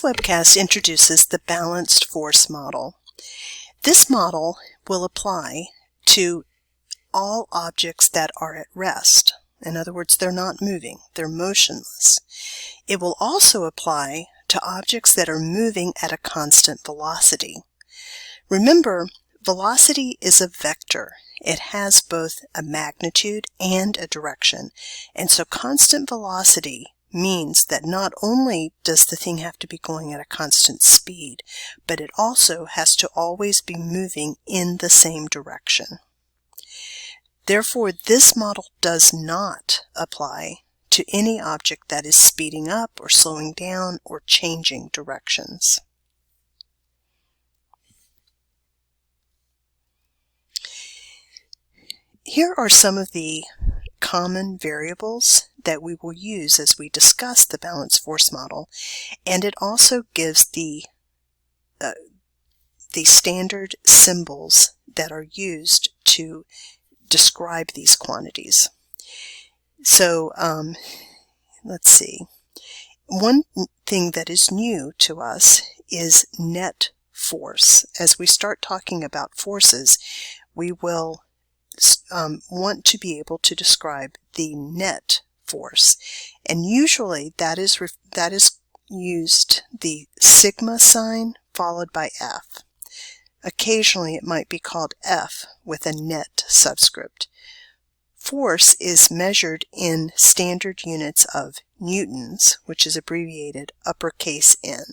This webcast introduces the balanced force model. This model will apply to all objects that are at rest. In other words, they're not moving, they're motionless. It will also apply to objects that are moving at a constant velocity. Remember, velocity is a vector. It has both a magnitude and a direction. And so constant velocity means that not only does the thing have to be going at a constant speed, but it also has to always be moving in the same direction. Therefore, this model does not apply to any object that is speeding up or slowing down or changing directions. Here are some of the common variables that we will use as we discuss the balanced force model, and it also gives the standard symbols that are used to describe these quantities. So let's see. One thing that is new to us is net force. As we start talking about forces, we will want to be able to describe the net force, and usually that is used the sigma sign followed by F. Occasionally it might be called F with a net subscript. Force is measured in standard units of newtons, which is abbreviated uppercase N.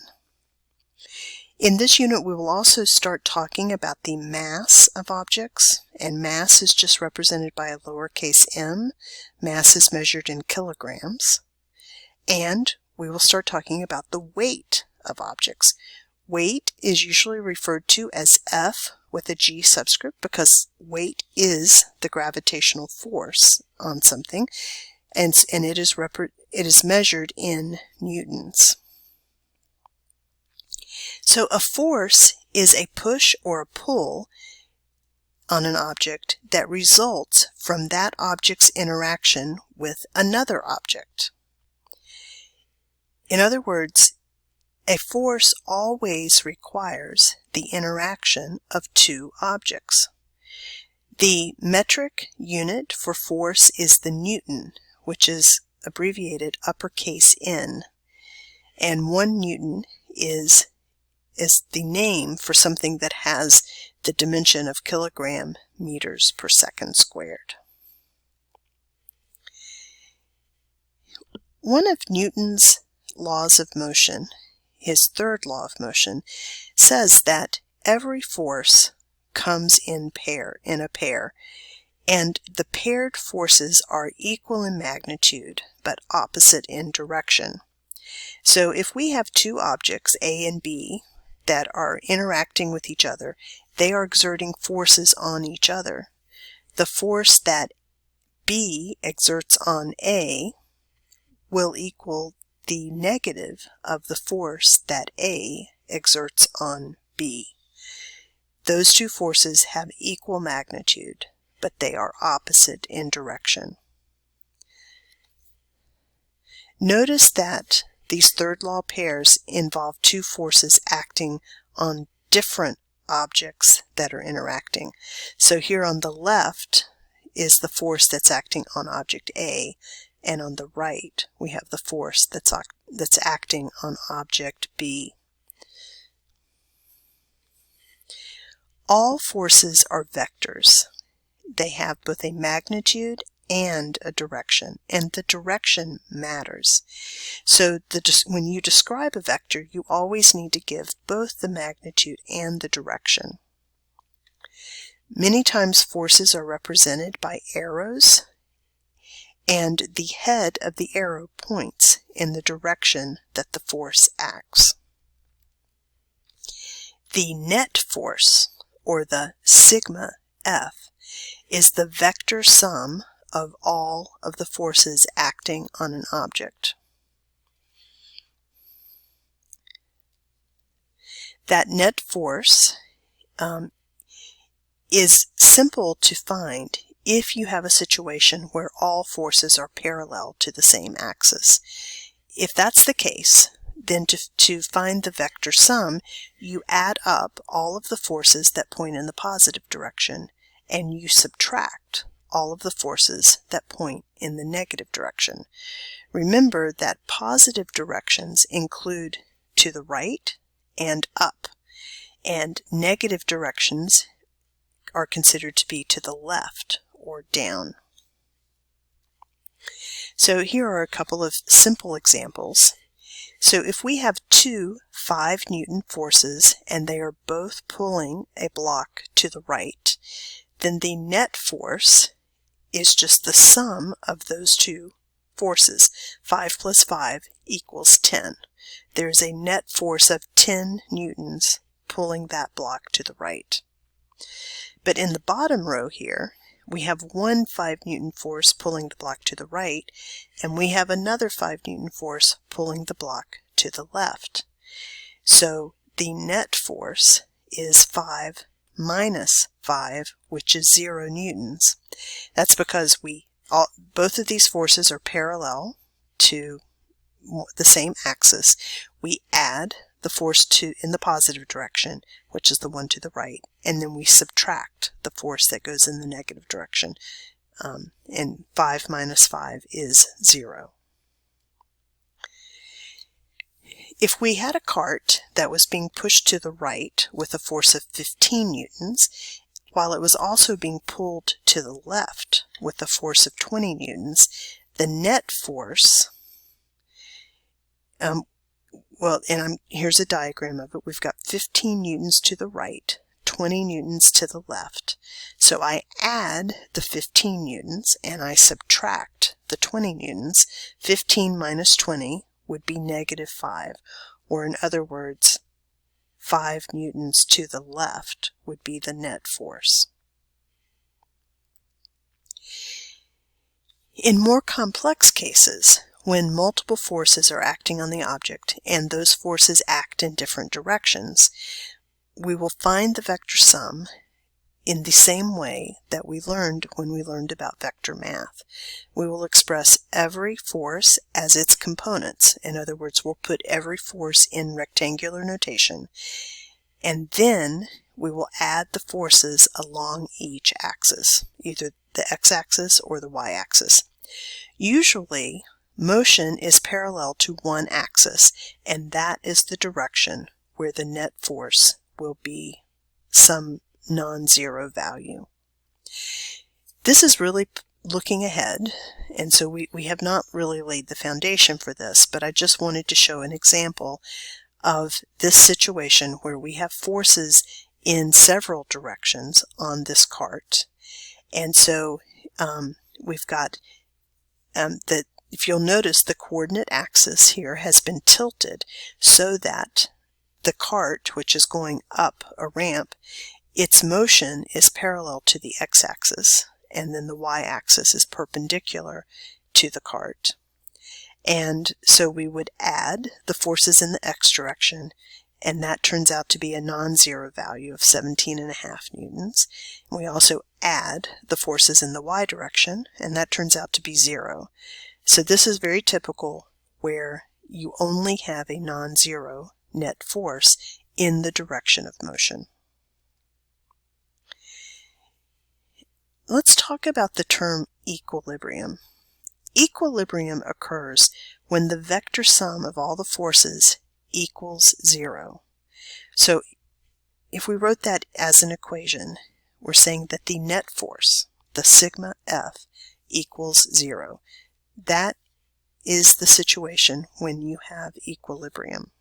In this unit, we will also start talking about the mass of objects, and mass is just represented by a lowercase m. Mass is measured in kilograms. And we will start talking about the weight of objects. Weight is usually referred to as F with a G subscript because weight is the gravitational force on something, and it is measured in newtons. So a force is a push or a pull on an object that results from that object's interaction with another object. In other words, a force always requires the interaction of two objects. The metric unit for force is the newton, which is abbreviated uppercase N, and 1 newton is the name for something that has the dimension of kilogram meters per second squared. One of Newton's laws of motion, his third law of motion, says that every force comes in a pair, and the paired forces are equal in magnitude but opposite in direction. So if we have two objects, A and B, that are interacting with each other, they are exerting forces on each other. The force that B exerts on A will equal the negative of the force that A exerts on B. Those two forces have equal magnitude, but they are opposite in direction. Notice that these third law pairs involve two forces acting on different objects that are interacting. So here on the left is the force that's acting on object A, and on the right we have the force that's acting on object B. All forces are vectors. They have both a magnitude and a direction, and the direction matters. So when you describe a vector, you always need to give both the magnitude and the direction. Many times forces are represented by arrows, and the head of the arrow points in the direction that the force acts. The net force, or the sigma F, is the vector sum of all of the forces acting on an object. That net force is simple to find if you have a situation where all forces are parallel to the same axis. If that's the case, then to find the vector sum, you add up all of the forces that point in the positive direction, and you subtract all of the forces that point in the negative direction. Remember that positive directions include to the right and up, and negative directions are considered to be to the left or down. So here are a couple of simple examples. So if we have two 5-Newton forces and they are both pulling a block to the right, then the net force is just the sum of those two forces. 5 plus 5 equals 10. There's a net force of 10 newtons pulling that block to the right. But in the bottom row here, we have one 5-Newton force pulling the block to the right, and we have another 5-Newton force pulling the block to the left. So the net force is 5 minus 5, which is 0 newtons. That's because both of these forces are parallel to the same axis. We add the force in the positive direction, which is the one to the right, and then we subtract the force that goes in the negative direction, and 5 minus 5 is 0. If we had a cart that was being pushed to the right with a force of 15 newtons, while it was also being pulled to the left with a force of 20 newtons, the net force, here's a diagram of it. We've got 15 newtons to the right, 20 newtons to the left. So I add the 15 newtons and I subtract the 20 newtons. 15 minus 20 would be negative 5, or in other words, 5 newtons to the left would be the net force. In more complex cases, when multiple forces are acting on the object and those forces act in different directions, we will find the vector sum in the same way that we learned when we learned about vector math. We will express every force as its components. In other words, we'll put every force in rectangular notation, and then we will add the forces along each axis, either the x-axis or the y-axis. Usually, motion is parallel to one axis, and that is the direction where the net force will be some non-zero value. This is really looking ahead, and so we have not really laid the foundation for this, but I just wanted to show an example of this situation where we have forces in several directions on this cart. And so we've got if you'll notice, the coordinate axis here has been tilted so that the cart, which is going up a ramp, its motion is parallel to the x-axis, and then the y-axis is perpendicular to the cart. And so we would add the forces in the x direction, and that turns out to be a non-zero value of 17.5 newtons. We also add the forces in the y direction, and that turns out to be 0. So this is very typical where you only have a non-zero net force in the direction of motion. Let's talk about the term equilibrium. Equilibrium occurs when the vector sum of all the forces equals 0. So if we wrote that as an equation, we're saying that the net force, the sigma F, equals 0. That is the situation when you have equilibrium.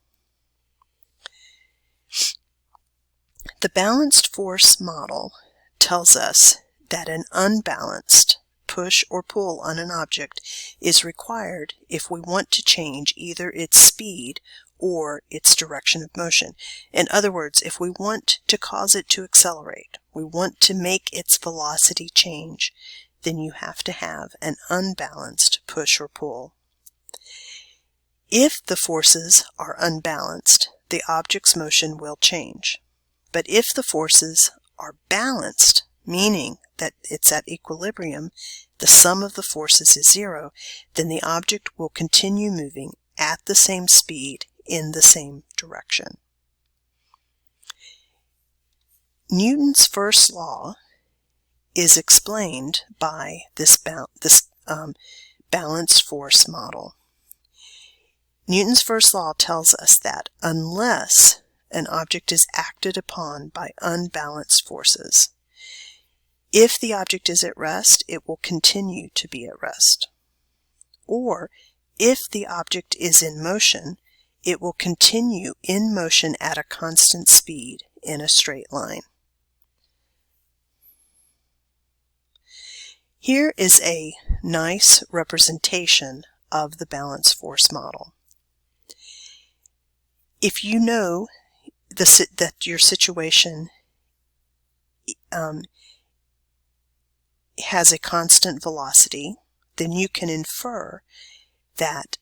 The balanced force model tells us that an unbalanced push or pull on an object is required if we want to change either its speed or its direction of motion. In other words, if we want to cause it to accelerate, we want to make its velocity change, then you have to have an unbalanced push or pull. If the forces are unbalanced, the object's motion will change. But if the forces are balanced, meaning that it's at equilibrium, the sum of the forces is 0, then the object will continue moving at the same speed in the same direction. Newton's first law is explained by this balanced force model. Newton's first law tells us that unless an object is acted upon by unbalanced forces, if the object is at rest, it will continue to be at rest. Or, if the object is in motion, it will continue in motion at a constant speed in a straight line. Here is a nice representation of the balanced force model. If you know that your situation has a constant velocity, then you can infer that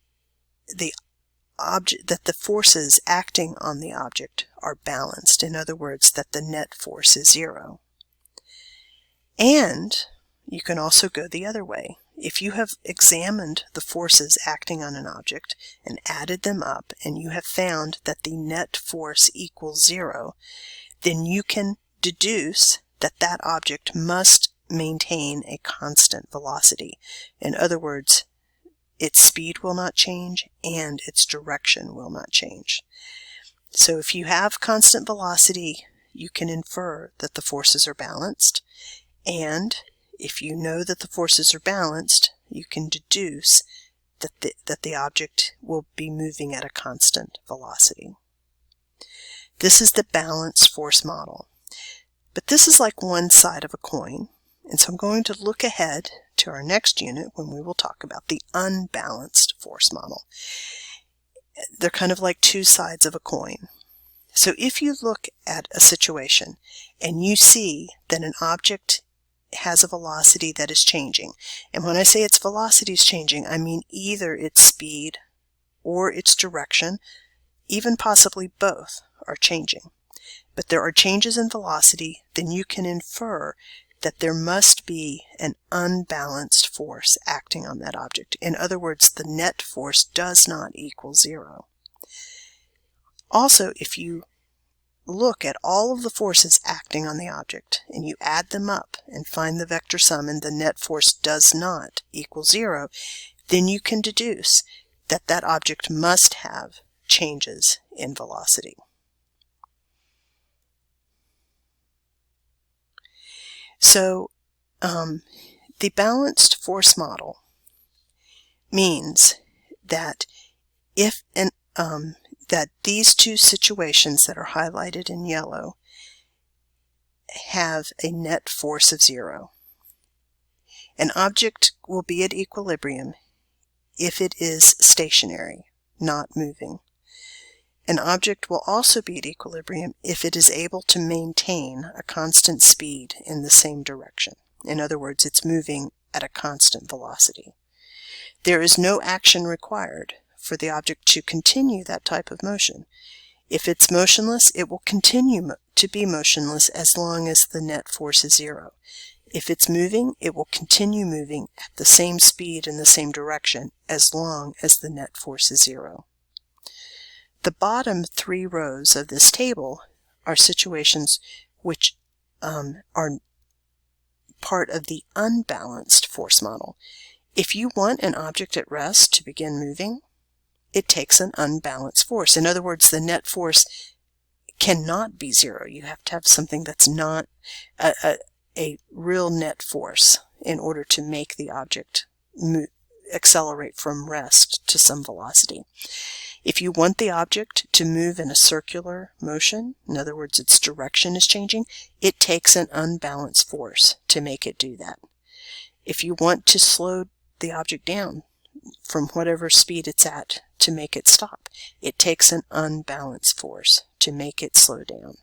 the forces acting on the object are balanced. In other words, that the net force is zero. And you can also go the other way. If you have examined the forces acting on an object and added them up, and you have found that the net force equals zero, then you can deduce that that object must maintain a constant velocity. In other words, its speed will not change and its direction will not change. So if you have constant velocity, you can infer that the forces are balanced, and if you know that the forces are balanced, you can deduce that the object will be moving at a constant velocity. This is the balanced force model. But this is like one side of a coin, and so I'm going to look ahead to our next unit when we will talk about the unbalanced force model. They're kind of like two sides of a coin. So if you look at a situation and you see that an object has a velocity that is changing, and when I say its velocity is changing, I mean either its speed or its direction, even possibly both are changing. But there are changes in velocity, then you can infer that there must be an unbalanced force acting on that object. In other words, the net force does not equal zero. Also, if you look at all of the forces acting on the object and you add them up and find the vector sum and the net force does not equal zero, then you can deduce that that object must have changes in velocity. So the balanced force model means that that these two situations that are highlighted in yellow have a net force of zero. An object will be at equilibrium if it is stationary, not moving. An object will also be at equilibrium if it is able to maintain a constant speed in the same direction. In other words, it's moving at a constant velocity. There is no action required for the object to continue that type of motion. If it's motionless, it will continue to be motionless as long as the net force is zero. If it's moving, it will continue moving at the same speed in the same direction as long as the net force is zero. The bottom three rows of this table are situations which are part of the unbalanced force model. If you want an object at rest to begin moving, it takes an unbalanced force. In other words, the net force cannot be zero. You have to have something that's not a real net force in order to make the object accelerate from rest to some velocity. If you want the object to move in a circular motion, in other words, its direction is changing, it takes an unbalanced force to make it do that. If you want to slow the object down from whatever speed it's at to make it stop, it takes an unbalanced force to make it slow down.